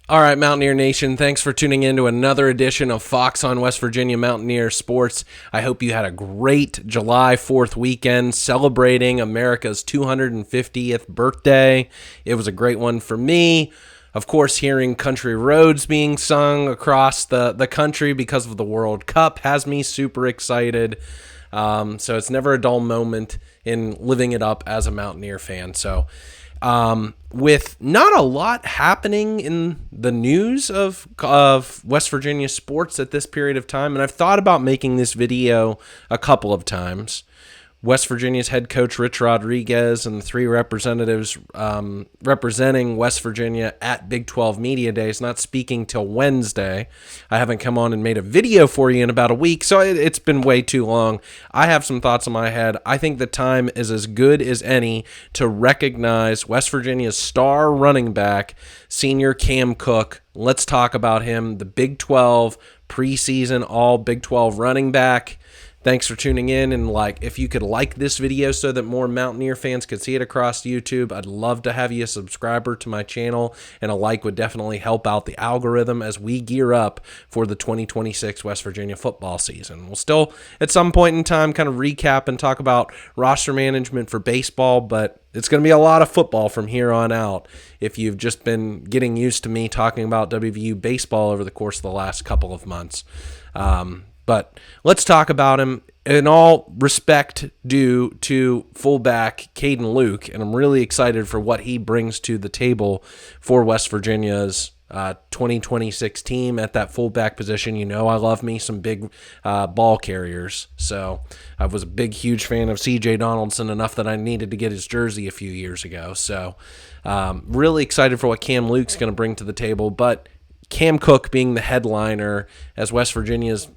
All right, Mountaineer Nation, thanks for tuning in to another edition of Fox on West Virginia Mountaineer Sports. I hope you had a great July 4th weekend celebrating America's 250th birthday. It was a great one for me. Of course, hearing Country Roads being sung across the country because of the World Cup has me super excited. So it's never a dull moment in living it up as a Mountaineer fan. So with not a lot happening in the news of West Virginia sports at this period of time, and I've thought about making this video a couple of times. West Virginia's head coach Rich Rodriguez and the three representatives representing West Virginia at Big 12 Media Days not speaking till Wednesday. I haven't come on and made a video for you in about a week, so it's been way too long. I have some thoughts in my head. I think the time is as good as any to recognize West Virginia's star running back, senior Cam Cook. Let's talk about him, the Big 12 preseason All-Big 12 running back. Thanks for tuning in, and if you could like this video so that more Mountaineer fans could see it across YouTube, I'd love to have you a subscriber to my channel, and a like would definitely help out the algorithm as we gear up for the 2026 West Virginia football season. We'll still, at some point in time, kind of recap and talk about roster management for baseball, but it's going to be a lot of football from here on out if you've just been getting used to me talking about WVU baseball over the course of the last couple of months. But let's talk about him. In all respect due to fullback Caden Luke, and I'm really excited for what he brings to the table for West Virginia's 2026 team at that fullback position. You know I love me some big ball carriers, so I was a huge fan of C.J. Donaldson, enough that I needed to get his jersey a few years ago. So really excited for what Cam Luke's going to bring to the table, but Cam Cook being the headliner as West Virginia's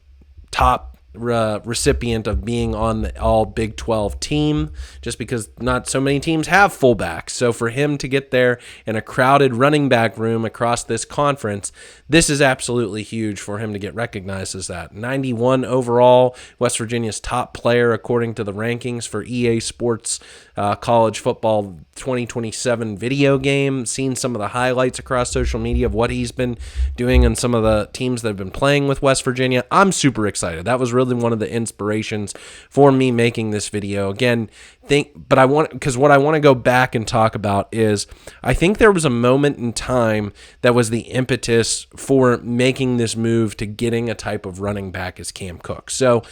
top recipient of being on the all Big 12 team, just because not so many teams have fullbacks. So for him to get there in a crowded running back room across this conference, this is absolutely huge for him to get recognized as that. 91 overall, West Virginia's top player according to the rankings for EA Sports College Football 2027 video game. Seen some of the highlights across social media of what he's been doing and some of the teams that have been playing with West Virginia. I'm super excited. That was really one of the inspirations for me making this video. Again, what I want to go back and talk about is I think there was a moment in time that was the impetus for making this move to getting a type of running back as Cam Cook. So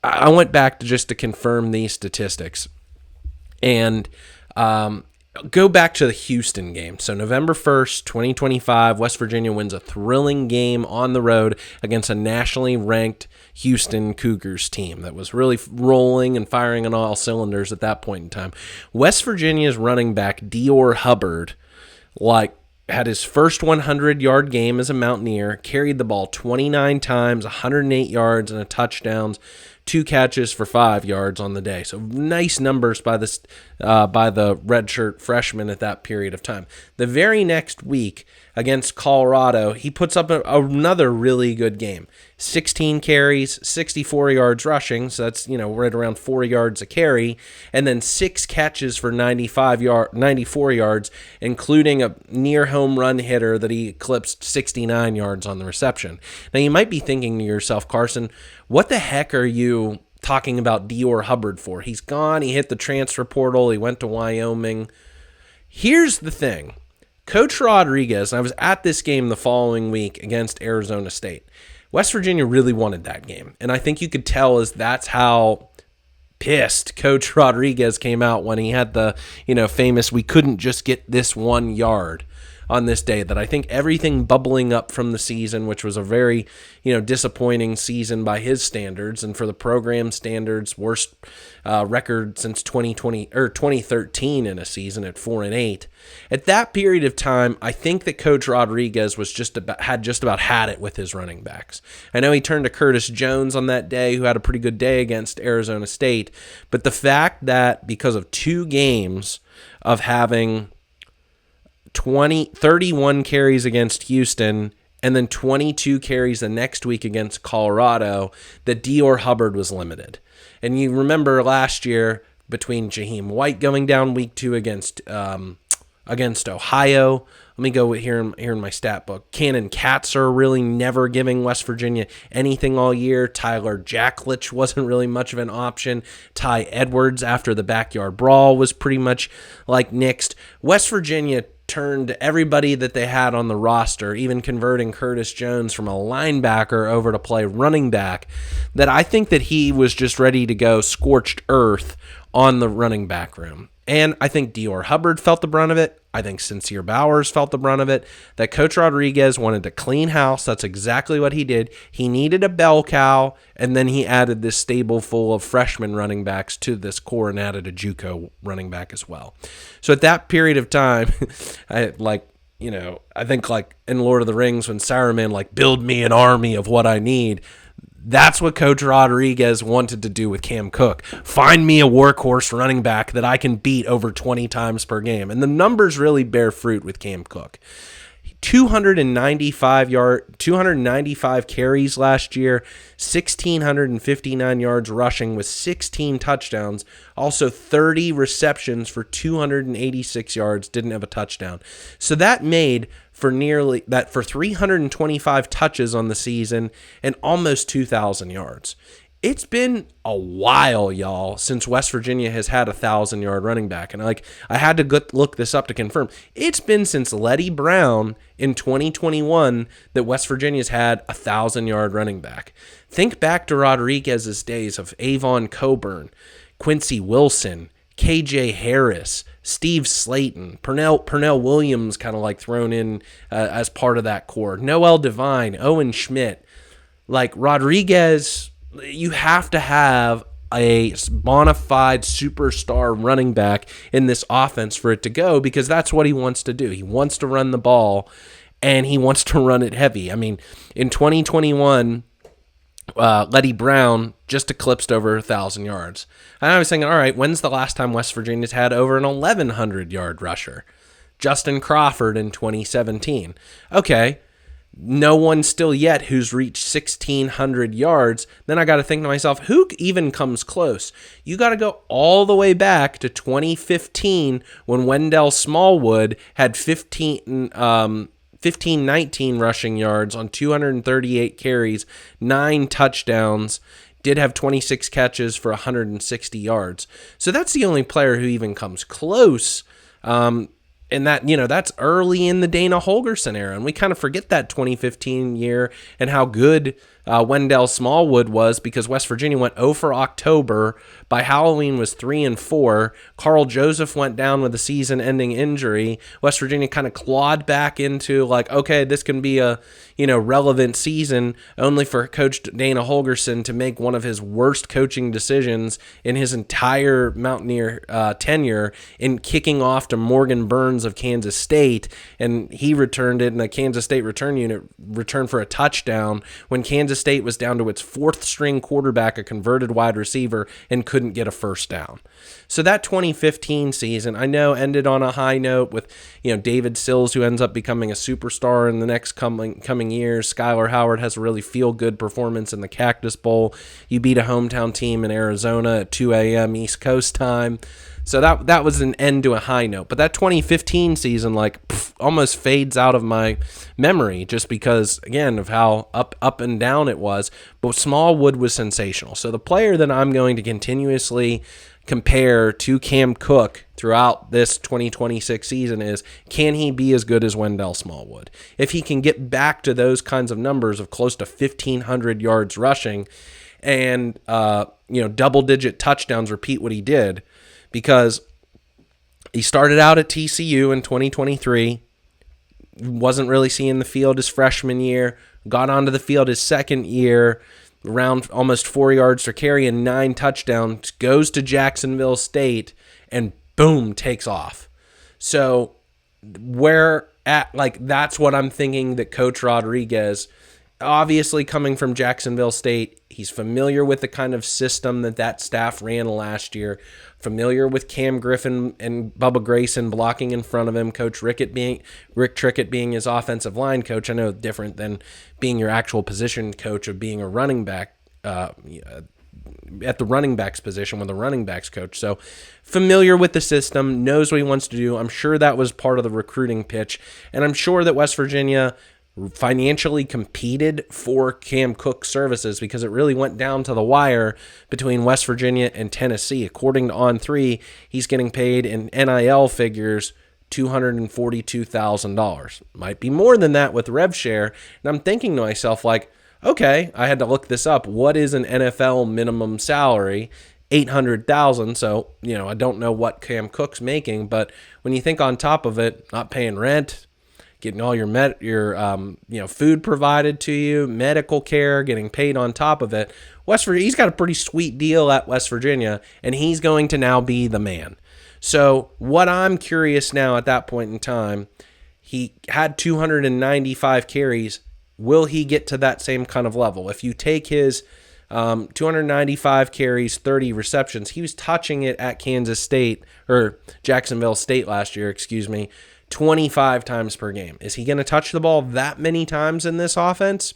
I went back to confirm these statistics and go back to the Houston game. So November 1st, 2025, West Virginia wins a thrilling game on the road against a nationally ranked Houston Cougars team that was really rolling and firing on all cylinders at that point in time. West Virginia's running back, Diore Hubbard, had his first 100-yard game as a Mountaineer, carried the ball 29 times, 108 yards, and a touchdown, 2 catches for 5 yards on the day. So nice numbers by the redshirt freshman at that period of time. The very next week against Colorado, he puts up another really good game. 16 carries, 64 yards rushing, so that's right around 4 yards a carry, and then 6 catches for 94 yards, including a near home run hitter that he eclipsed 69 yards on the reception. Now you might be thinking to yourself, Carson, what the heck are you talking about Diore Hubbard for? He's gone, he hit the transfer portal, he went to Wyoming. Here's the thing. Coach Rodriguez, and I was at this game the following week against Arizona State. West Virginia really wanted that game, and I think you could tell that's how pissed Coach Rodriguez came out when he had the famous "we couldn't just get this 1 yard" on this day. That I think everything bubbling up from the season, which was a very disappointing season by his standards, and for the program standards, worst record since 2013 in a season at 4-8. At that period of time, I think that Coach Rodriguez was had had it with his running backs. I know he turned to Curtis Jones on that day, who had a pretty good day against Arizona State, but the fact that because of 2 games of having 31 carries against Houston and then 22 carries the next week against Colorado, that Diore Hubbard was limited. And you remember last year, between Jaheim White going down week 2 against Ohio, Let me go here in my stat book. Cannon Katzer really never giving West Virginia anything all year. Tyler Jacklich wasn't really much of an option. Ty Edwards after the backyard brawl was pretty much like nixed. West Virginia turned everybody that they had on the roster, even converting Curtis Jones from a linebacker over to play running back, that I think that he was just ready to go scorched earth on the running back room. And I think Diore Hubbard felt the brunt of it. I think Sincere Bowers felt the brunt of it. That Coach Rodriguez wanted to clean house. That's exactly what he did. He needed a bell cow, and then he added this stable full of freshman running backs to this core and added a JUCO running back as well. So at that period of time, I think like in Lord of the Rings when Saruman like build me an army of what I need. That's what Coach Rodriguez wanted to do with Cam Cook. Find me a workhorse running back that I can beat over 20 times per game. And the numbers really bear fruit with Cam Cook. 295 carries last year, 1,659 yards rushing with 16 touchdowns, also 30 receptions for 286 yards, didn't have a touchdown. So that made for 325 touches on the season and almost 2,000 yards. It's been a while, y'all, since West Virginia has had a 1,000-yard running back. And I had to look this up to confirm. It's been since Leddie Brown in 2021 that West Virginia's had a 1,000-yard running back. Think back to Rodriguez's days of Avon Coburn, Quincy Wilson, KJ Harris, Steve Slayton, Pernell Williams kind of like thrown in as part of that core, Noel Devine, Owen Schmidt. Like Rodriguez, you have to have a bona fide superstar running back in this offense for it to go, because that's what he wants to do. He wants to run the ball, and he wants to run it heavy. I mean, in 2021, Leddie Brown just eclipsed over 1,000 yards. And I was thinking, all right, when's the last time West Virginia's had over an 1,100-yard rusher? Justin Crawford in 2017. Okay, no one still yet who's reached 1,600 yards. Then I got to think to myself, who even comes close? You got to go all the way back to 2015 when Wendell Smallwood had 1519 rushing yards on 238 carries, 9 touchdowns, did have 26 catches for 160 yards. So that's the only player who even comes close. And that, that's early in the Dana Holgorsen era. And we kind of forget that 2015 year and how good Wendell Smallwood was, because West Virginia went 0 for October. By Halloween was 3-4. Carl Joseph went down with a season-ending injury. West Virginia kind of clawed back into like, okay, this can be a relevant season, only for Coach Dana Holgorsen to make one of his worst coaching decisions in his entire Mountaineer tenure in kicking off to Morgan Burns of Kansas State, and he returned it, and the Kansas State return unit returned for a touchdown when Kansas State was down to its fourth-string quarterback, a converted wide receiver, and couldn't get a first down. So that 2015 season, I know, ended on a high note with David Sills, who ends up becoming a superstar in the next coming years. Skylar Howard has a really feel-good performance in the Cactus Bowl. You beat a hometown team in Arizona at 2 a.m. East Coast time. So that was an end to a high note. But that 2015 season almost fades out of my memory just because, again, of how up and down it was. But Smallwood was sensational. So the player that I'm going to continuously compare to Cam Cook throughout this 2026 season is, can he be as good as Wendell Smallwood? If he can get back to those kinds of numbers of close to 1,500 yards rushing and double-digit touchdowns, repeat what he did, because he started out at TCU in 2023, wasn't really seeing the field his freshman year, got onto the field his second year, around almost 4 yards per carry and 9 touchdowns, goes to Jacksonville State, and boom, takes off. So that's what I'm thinking that Coach Rodriguez, obviously coming from Jacksonville State, he's familiar with the kind of system that staff ran last year, familiar with Cam Griffin and Bubba Grayson blocking in front of him, Coach Rick Trickett being his offensive line coach. I know different than being your actual position coach of being a running back at the running backs position with the running backs coach. So familiar with the system, knows what he wants to do. I'm sure that was part of the recruiting pitch. And I'm sure that West Virginia financially competed for Cam Cook's services because it really went down to the wire between West Virginia and Tennessee. According to On3, he's getting paid in NIL figures $242,000. Might be more than that with rev share. And I'm thinking to myself, like, okay, I had to look this up. What is an NFL minimum salary? $800,000. So, I don't know what Cam Cook's making, but when you think on top of it, not paying rent, getting all your food provided to you, medical care, getting paid on top of it, West Virginia, he's got a pretty sweet deal at West Virginia, and he's going to now be the man. So what I'm curious now at that point in time, he had 295 carries. Will he get to that same kind of level? If you take his 295 carries, 30 receptions, he was touching it at Jacksonville State last year, 25 times per game. Is he going to touch the ball that many times in this offense?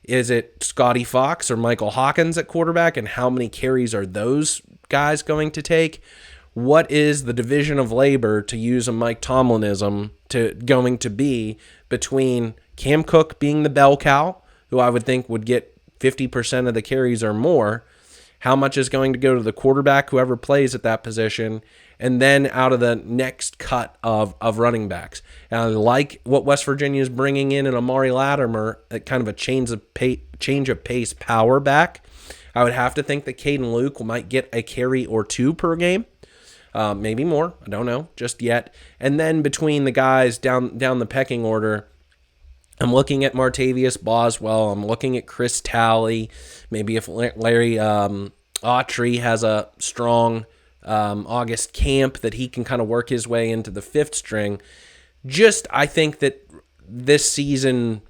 Is it Scotty Fox or Michael Hawkins at quarterback, and how many carries are those guys going to take? What is the division of labor, to use a Mike Tomlinism, going to be between Cam Cook being the bell cow, who I would think would get 50% of the carries or more? How much is going to go to the quarterback, whoever plays at that position, and then out of the next cut of running backs? And I like what West Virginia is bringing in Amari Latimer, kind of a change of pace power back. I would have to think that Caden Luke might get a carry or two per game. Maybe more. I don't know just yet. And then between the guys down the pecking order, I'm looking at Martavius Boswell. I'm looking at Chris Talley. Maybe if Larry Autry has a strong August camp, that he can kind of work his way into the fifth string. I think that this season,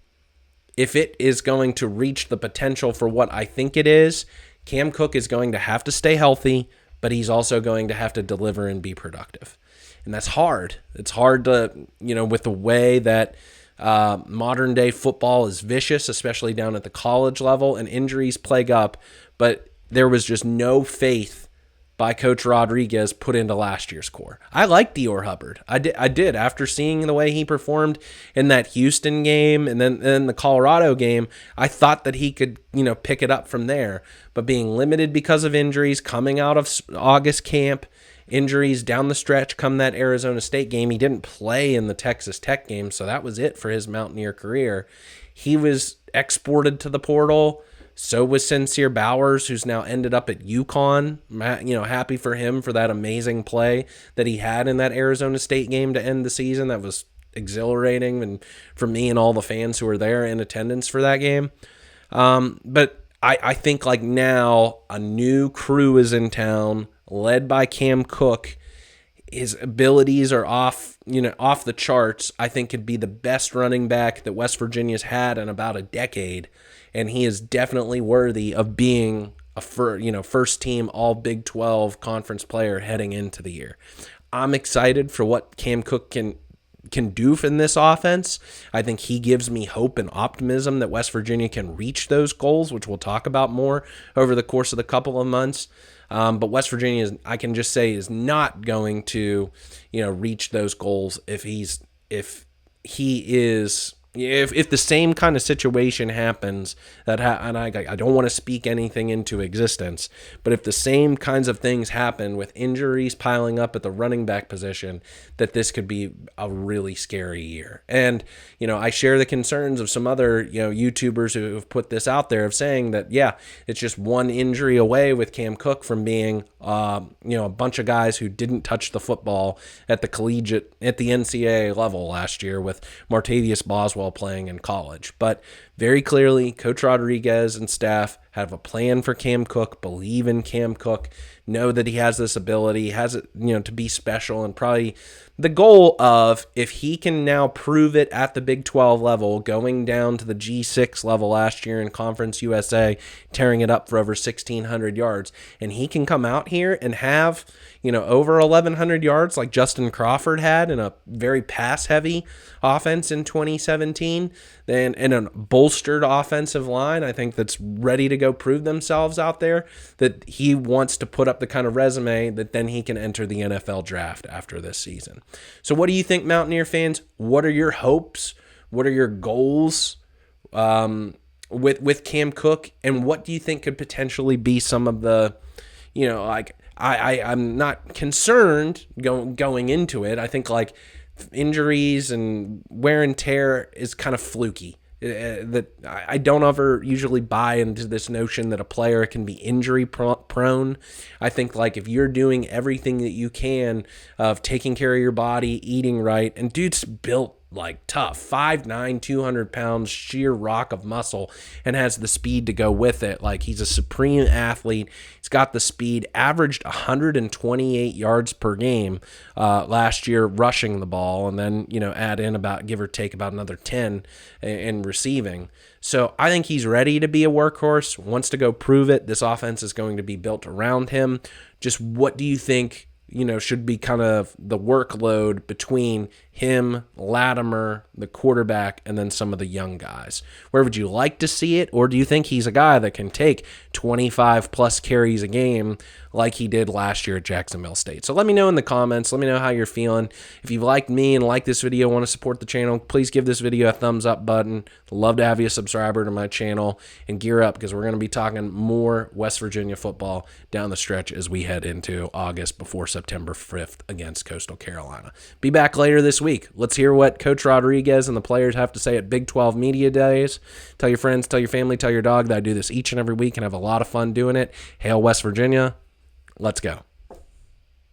if it is going to reach the potential for what I think it is, Cam Cook is going to have to stay healthy, but he's also going to have to deliver and be productive. And that's hard. It's hard to, with the way that modern day football is vicious, especially down at the college level, and injuries plague up. But there was just no faith by Coach Rodriguez put into last year's core. I like Diore Hubbard. I did. After seeing the way he performed in that Houston game and then the Colorado game, I thought that he could, pick it up from there. But being limited because of injuries, coming out of August camp, injuries down the stretch, come that Arizona State game, he didn't play in the Texas Tech game, so that was it for his Mountaineer career. He was exported to the portal. So was Sincere Bowers, who's now ended up at UConn. Happy for him for that amazing play that he had in that Arizona State game to end the season. That was exhilarating, and for me and all the fans who were there in attendance for that game. But I think like now a new crew is in town, led by Cam Cook. His abilities are off the charts. I think could be the best running back that West Virginia's had in about a decade. And he is definitely worthy of being a first team all Big 12 conference player heading into the year. I'm excited for what Cam Cook can do in this offense. I think he gives me hope and optimism that West Virginia can reach those goals, which we'll talk about more over the course of the couple of months. But West Virginia, I can just say, is not going to reach those goals if the same kind of situation happens and I don't want to speak anything into existence, but if the same kinds of things happen with injuries piling up at the running back position, that this could be a really scary year. And I share the concerns of some other YouTubers who have put this out there, of saying that it's just one injury away with Cam Cook from being a bunch of guys who didn't touch the football at the NCAA level last year, with Martavius Boswell playing in college. But very clearly, Coach Rodriguez and staff have a plan for Cam Cook, believe in Cam Cook, know that he has this ability, has it, to be special, and probably the goal of, if he can now prove it at the Big 12 level, going down to the G6 level last year in Conference USA, tearing it up for over 1,600 yards, and he can come out here and have, over 1,100 yards like Justin Crawford had in a very pass-heavy offense in 2017, then in a bolstered offensive line, I think that's ready to go prove themselves out there, that he wants to put up the kind of resume that then he can enter the NFL draft after this season. So what do you think, Mountaineer fans? What are your hopes? What are your goals with Cam Cook? And what do you think could potentially be some of the, like, I'm not concerned going into it. I think, like, injuries and wear and tear is kind of fluky. That I don't ever usually buy into this notion that a player can be injury prone. I think, like, if you're doing everything that you can of taking care of your body, eating right, and dude's built like tough, 5'9", 200 pounds, sheer rock of muscle, and has the speed to go with it. Like, he's a supreme athlete. He's got the speed, averaged 128 yards per game last year rushing the ball, and then, add in about, give or take, about another 10 in receiving. So I think he's ready to be a workhorse, wants to go prove it. This offense is going to be built around him. Just what do you think should be kind of the workload between him, Latimer, the quarterback, and then some of the young guys? Where would you like to see it? Or do you think he's a guy that can take 25 plus carries a game like he did last year at Jacksonville State? So let me know in the comments. Let me know how you're feeling. If you've liked me and like this video, want to support the channel, please give this video a thumbs up button. Love to have you a subscriber to my channel, and gear up because we're going to be talking more West Virginia football down the stretch as we head into August before September 5th against Coastal Carolina. Be back later this week. Let's hear what Coach Rodriguez and the players have to say at Big 12 Media Days. Tell your friends, tell your family, tell your dog that I do this each and every week and have a lot of fun doing it. Hail West Virginia. Let's go.